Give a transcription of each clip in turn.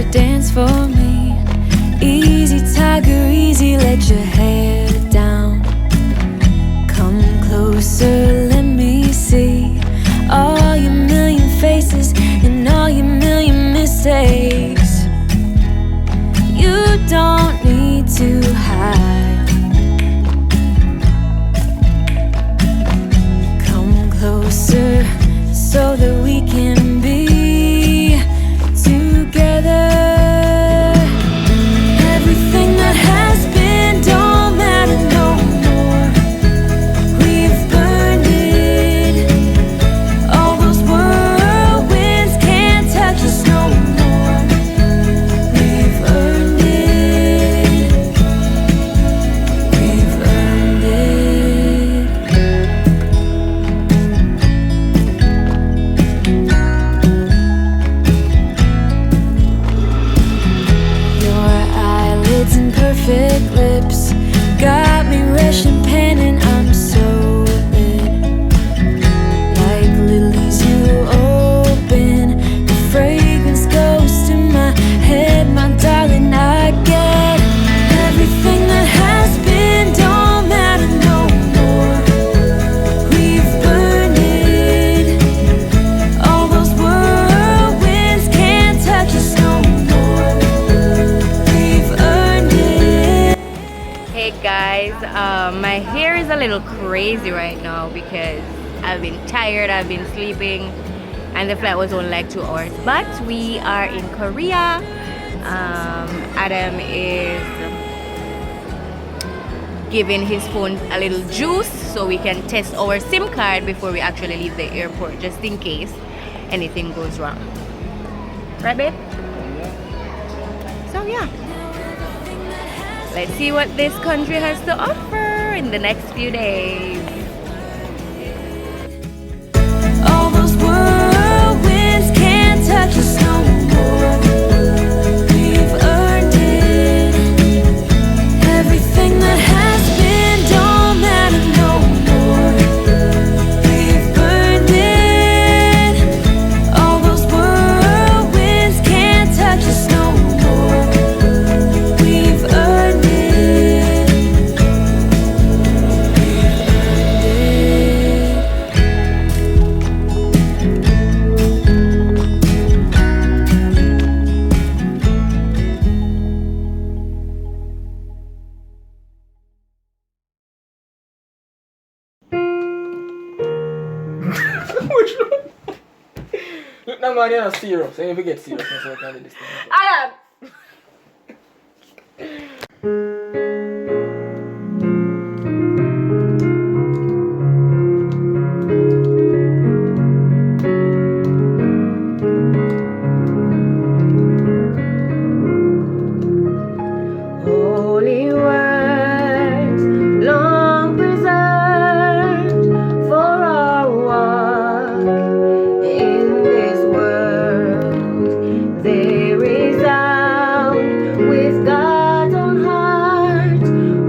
to dance for me. Easy tiger, easy, let your hair down. Come closer, let me see all your million faces and all your million mistakes. You don't need to hide. Come closer so that we can be together. Everything that has been don't matter no more. We've burned it. All those whirlwinds can't touch us no more. We've earned it. We've earned it. Your eyelids and perfect lips got me rushing, panting. I'm so lit. Like lilies you open, the fragrance goes to my head, my darling. I get everything that has been don't matter no more. We've burned it. All those whirlwinds can't touch us no more. We've earned it. Hey guys, my hair is a little crazy right now because I've been tired, I've been sleeping, and the flight was only like 2 hours. But we are in Korea. Adam is giving his phone a little juice so we can test our SIM card before we actually leave the airport, just in case anything goes wrong. Right, babe? So yeah. Let's see what this country has to offer in the next few days. All those whirlwinds can't touch us no more. We've earned it. Everything that has been don't matter no more. We've burned it. All those whirlwinds can't touch us no more. We've earned it. Which one? Look, now man, you're not serious. So you forget seriousness, so I can't do this thing. Adam! Holy words, long preserved for our walk in this world. They resound with God's own heart.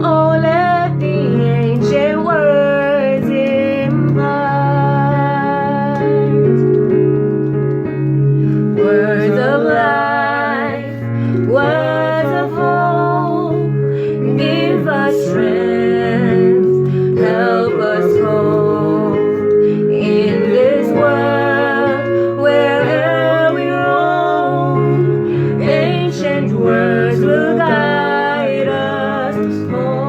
Oh, let the ancient words impart. Words of life, words of hope, give us strength, help us hope in this world wherever we roam. Ancient words will guide us home.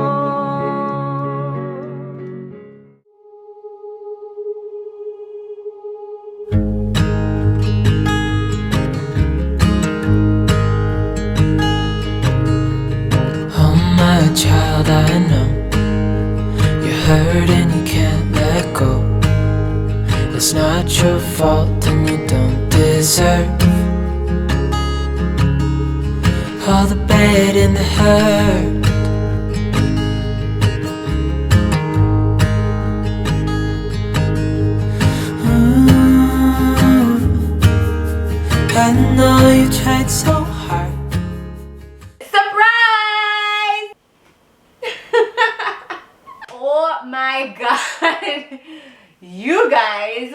Oh my child, I know you're hurt and you can't let go. It's not your fault and you don't deserve all the bad and the hurt. I know you tried so hard. Surprise! Oh my god. You guys.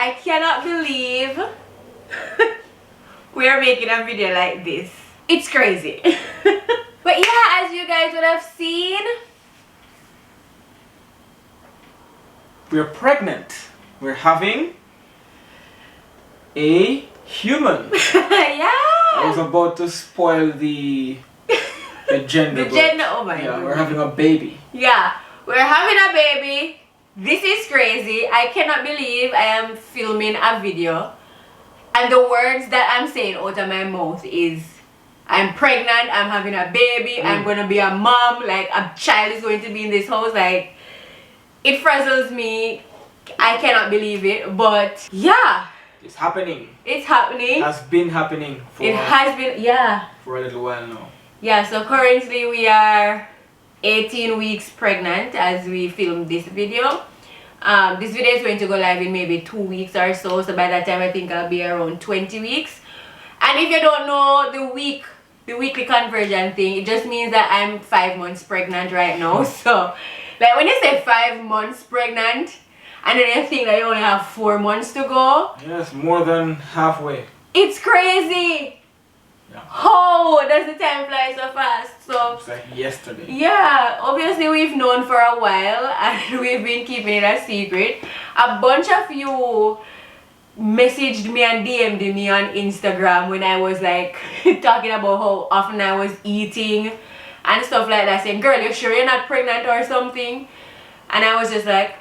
I cannot believe we are making a video like this. It's crazy. But yeah, as you guys would have seen, we're pregnant. We're having a human. yeah. I was about to spoil the gender. The gender, oh my yeah, God. we're having a baby. Yeah, we're having a baby. This is crazy. I cannot believe I am filming a video and the words that I'm saying out of my mouth is I'm pregnant, I'm having a baby, I'm gonna be a mom, like a child is going to be in this house. Like, it frazzles me. I cannot believe it, but yeah, it's happening. it's happening. It has been happening It has been, yeah. for a little while now. Yeah, so currently we are 18 weeks pregnant as we film this video. This video is going to go live in maybe 2 weeks or so. So by that time I think I'll be around 20 weeks. And if you don't know the weekly conversion thing, it just means that I'm 5 months pregnant right now. So like when you say 5 months pregnant and then you think that you only have 4 months to go. Yes, more than halfway. It's crazy. Yeah. How does the time fly so fast? So It's like yesterday. yeah, obviously we've known for a while and we've been keeping it a secret. A bunch of you messaged me and DM'd me on Instagram when I was like talking about how often I was eating and stuff like that, saying, girl, you sure you're not pregnant or something? And I was just like,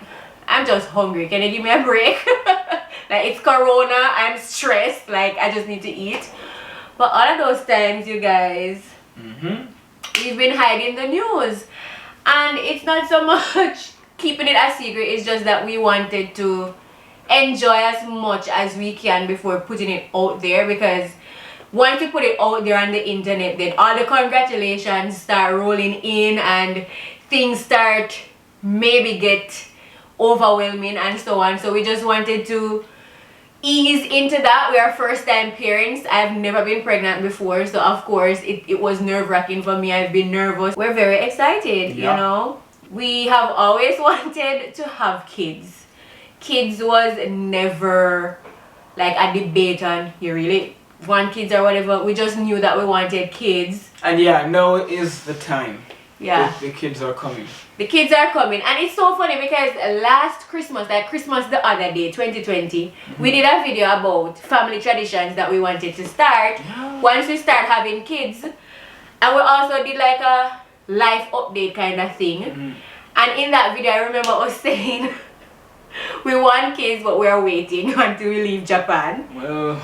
I'm just hungry, can you give me a break? Like, it's corona, I'm stressed, like I just need to eat. But all of those times, you guys, we've been hiding the news. And it's not so much keeping it a secret, it's just that we wanted to enjoy as much as we can before putting it out there, because once you put it out there on the internet, then all the congratulations start rolling in and things start maybe get overwhelming and so on. So we just wanted to ease into that. We are first time parents. I've never been pregnant before, so of course it was nerve-wracking for me. I've been nervous. We're very excited, you know. We have always wanted to have kids. Kids was never like a debate on you really want kids or whatever. We just knew that we wanted kids. And yeah, now is the time. Yeah. The kids are coming. The kids are coming. And it's so funny because last Christmas, like Christmas the other day, 2020, we did a video about family traditions that we wanted to start once we start having kids. And we also did like a life update kind of thing. And in that video, I remember us saying, we want kids, but we are waiting until we leave Japan. Well,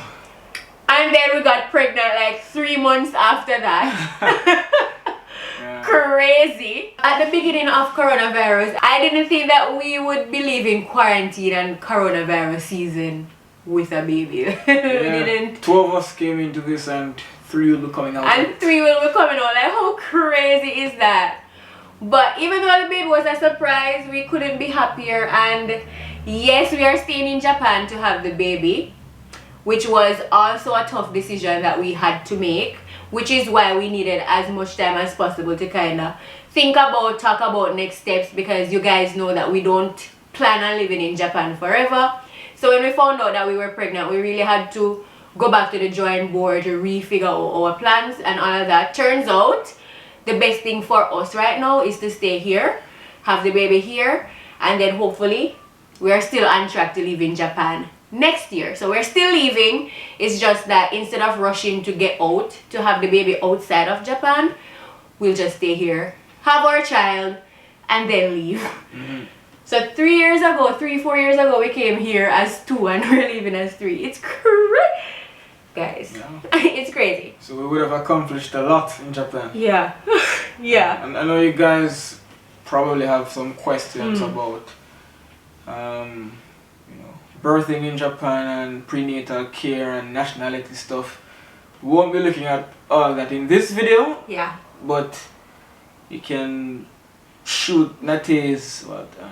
and then we got pregnant like 3 months after that. yeah. Crazy. At the beginning of coronavirus, I didn't think that we would be leaving quarantine and coronavirus season with a baby. We didn't. 2 of us came into this and 3 will be coming out. And 3 will be coming out. Like, how crazy is that? But even though the baby was a surprise, we couldn't be happier. And yes, we are staying in Japan to have the baby, which was also a tough decision that we had to make, which is why we needed as much time as possible to kind of think about, talk about next steps, because you guys know that we don't plan on living in Japan forever. So when we found out that we were pregnant, we really had to go back to the drawing board to refigure out our plans and all of that. Turns out the best thing for us right now is to stay here, have the baby here, and then hopefully we are still on track to live in Japan next year. So we're still leaving. It's just that instead of rushing to get out to have the baby outside of Japan, we'll just stay here, have our child, and then leave. So 4 years ago, we came here as 2 and we're leaving as 3. It's crazy, guys. It's crazy. So we would have accomplished a lot in Japan. Yeah. Yeah. And I know you guys probably have some questions about you know, birthing in Japan and prenatal care and nationality stuff. We won't be looking at all that in this video. Yeah. But you can shoot Nat's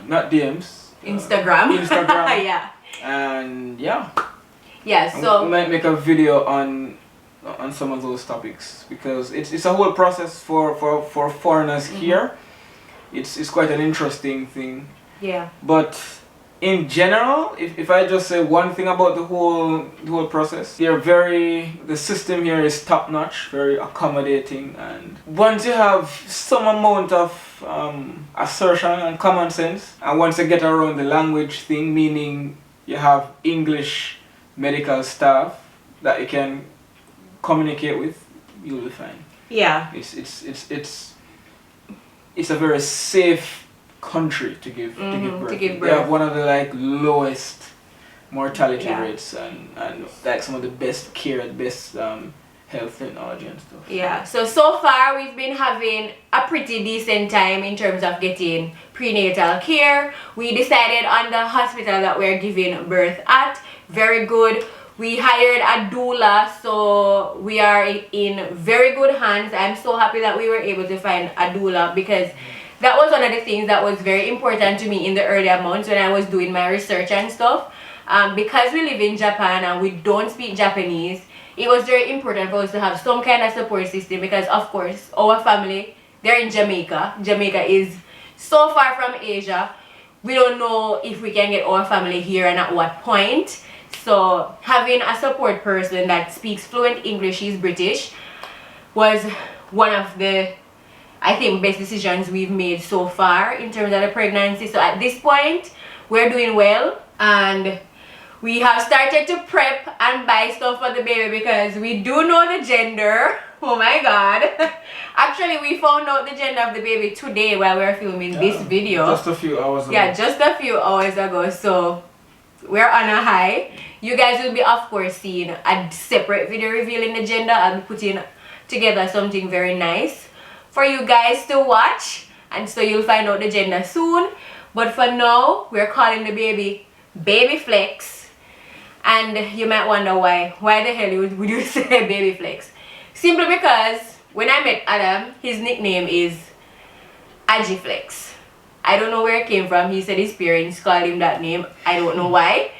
not DMs. Instagram. Instagram. Yeah. And yeah. Yeah, so we might make a video on some of those topics, because it's a whole process for foreigners here. It's quite an interesting thing. yeah. But in general, if I just say one thing about the whole process, the system here is top notch, very accommodating, and once you have some amount of assertion and common sense, and once you get around the language thing, meaning you have English medical staff that you can communicate with, you'll be fine. Yeah. It's a very safe country to give birth. They have one of the like lowest mortality rates and like some of the best care and best health technology and stuff. Yeah. So far we've been having a pretty decent time in terms of getting prenatal care. We decided on the hospital that we're giving birth at. Very good. We hired a doula, so we are in very good hands. I'm so happy that we were able to find a doula, because that was one of the things that was very important to me in the earlier months when I was doing my research and stuff. Because we live in Japan and we don't speak Japanese, it was very important for us to have some kind of support system, because of course our family, they're in Jamaica. Jamaica is so far from Asia. We don't know if we can get our family here and at what point. So having a support person that speaks fluent English, she's British, was one of the, I think, best decisions we've made so far in terms of the pregnancy. So at this point, we're doing well, and we have started to prep and buy stuff for the baby because we do know the gender. Oh my god. Actually, we found out the gender of the baby today while we were filming this video. Just a few hours ago. Yeah, just a few hours ago. So we're on a high. You guys will be, of course, seeing a separate video revealing the gender. I'll be putting together something very nice for you guys to watch, and so you'll find out the gender soon. But for now, we're calling the baby Baby Flex. And you might wonder why the hell would you say Baby Flex? Simply because when I met Adam, his nickname is Agiflex. I don't know where it came from. He said his parents called him that name. I don't know why.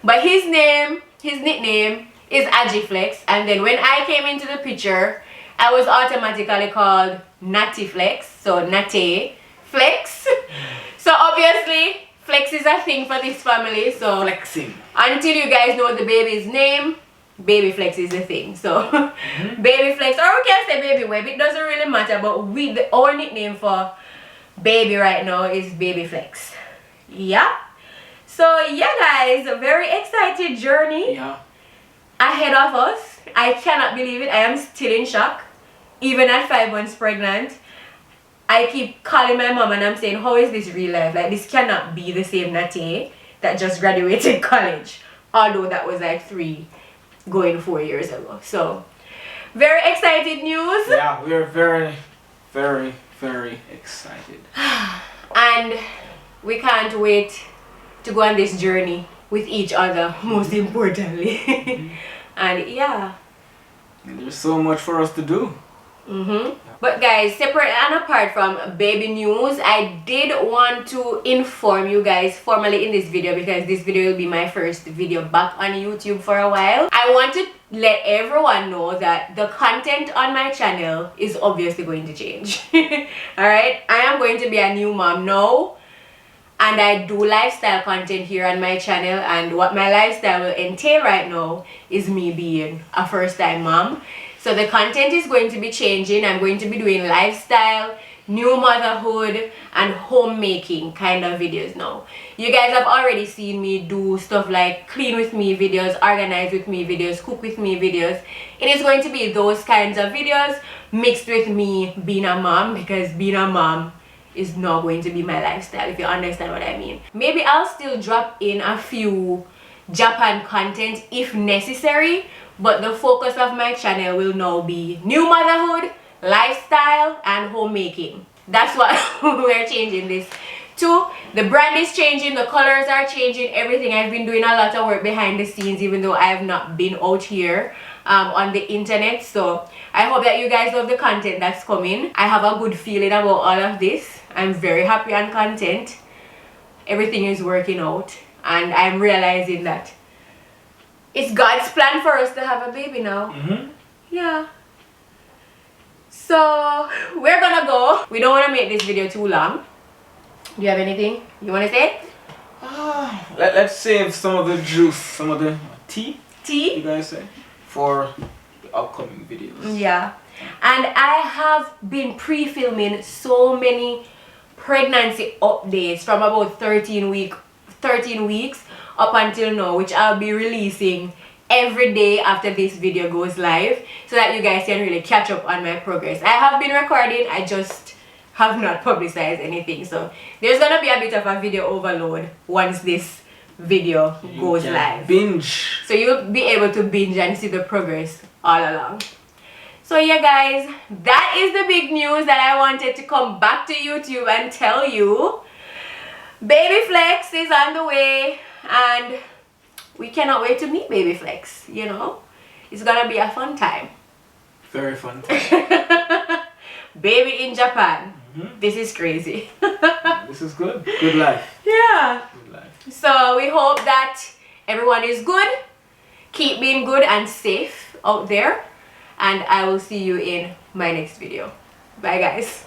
But his nickname is Agiflex. And then when I came into the picture, I was automatically called Natiflex. So Nate Flex. So obviously, flex is a thing for this family. So flexing. Until you guys know the baby's name, Baby Flex is the thing. So Baby Flex, or we can say Baby Webb. It doesn't really matter. But our nickname for baby right now is Baby Flex. Yeah. So yeah, guys, a very excited journey ahead of us. I cannot believe it. I am still in shock. Even at 5 months pregnant, I keep calling my mom and I'm saying, how is this real life? Like, this cannot be the same Nate that just graduated college. Although that was like 4 years ago. So very excited news. Yeah, we're very, very, very excited. And we can't wait to go on this journey with each other, most importantly. And yeah, there's so much for us to do. But guys, separate and apart from baby news, I did want to inform you guys formally in this video, because this video will be my first video back on YouTube for a while. I want to let everyone know that the content on my channel is obviously going to change. Alright, I am going to be a new mom now, and I do lifestyle content here on my channel, and what my lifestyle will entail right now is me being a first-time mom. So the content is going to be changing. I'm going to be doing lifestyle, new motherhood, and homemaking kind of videos now. You guys have already seen me do stuff like clean with me videos, organize with me videos, cook with me videos. It is going to be those kinds of videos mixed with me being a mom, because being a mom is not going to be my lifestyle, if you understand what I mean. Maybe I'll still drop in a few Japan content if necessary, but the focus of my channel will now be new motherhood, lifestyle, and homemaking. That's what we're changing this to. The brand is changing, the colors are changing, everything. I've been doing a lot of work behind the scenes, even though I have not been out here on the internet. So I hope that you guys love the content that's coming. I have a good feeling about all of this. I'm very happy on content. Everything is working out, and I'm realizing that it's God's plan for us to have a baby now. Yeah. So we're gonna go. We don't want to make this video too long. Do you have anything you want to say? Let's save some of the juice, some of the tea, you guys say, for the upcoming videos. Yeah. And I have been pre-filming so many pregnancy updates from about 13 weeks up until now, which I'll be releasing every day after this video goes live, so that you guys can really catch up on my progress. I have been recording, I just have not publicized anything, so there's gonna be a bit of a video overload once this video goes live. Binge. So you'll be able to binge and see the progress all along. So yeah guys, that is the big news that I wanted to come back to YouTube and tell you. Baby Flex is on the way and we cannot wait to meet Baby Flex, you know. It's gonna be a fun time. Very fun time. Baby in Japan. This is crazy. This is good. Good life. Yeah. Good life. So we hope that everyone is good. Keep being good and safe out there. And I will see you in my next video. Bye guys.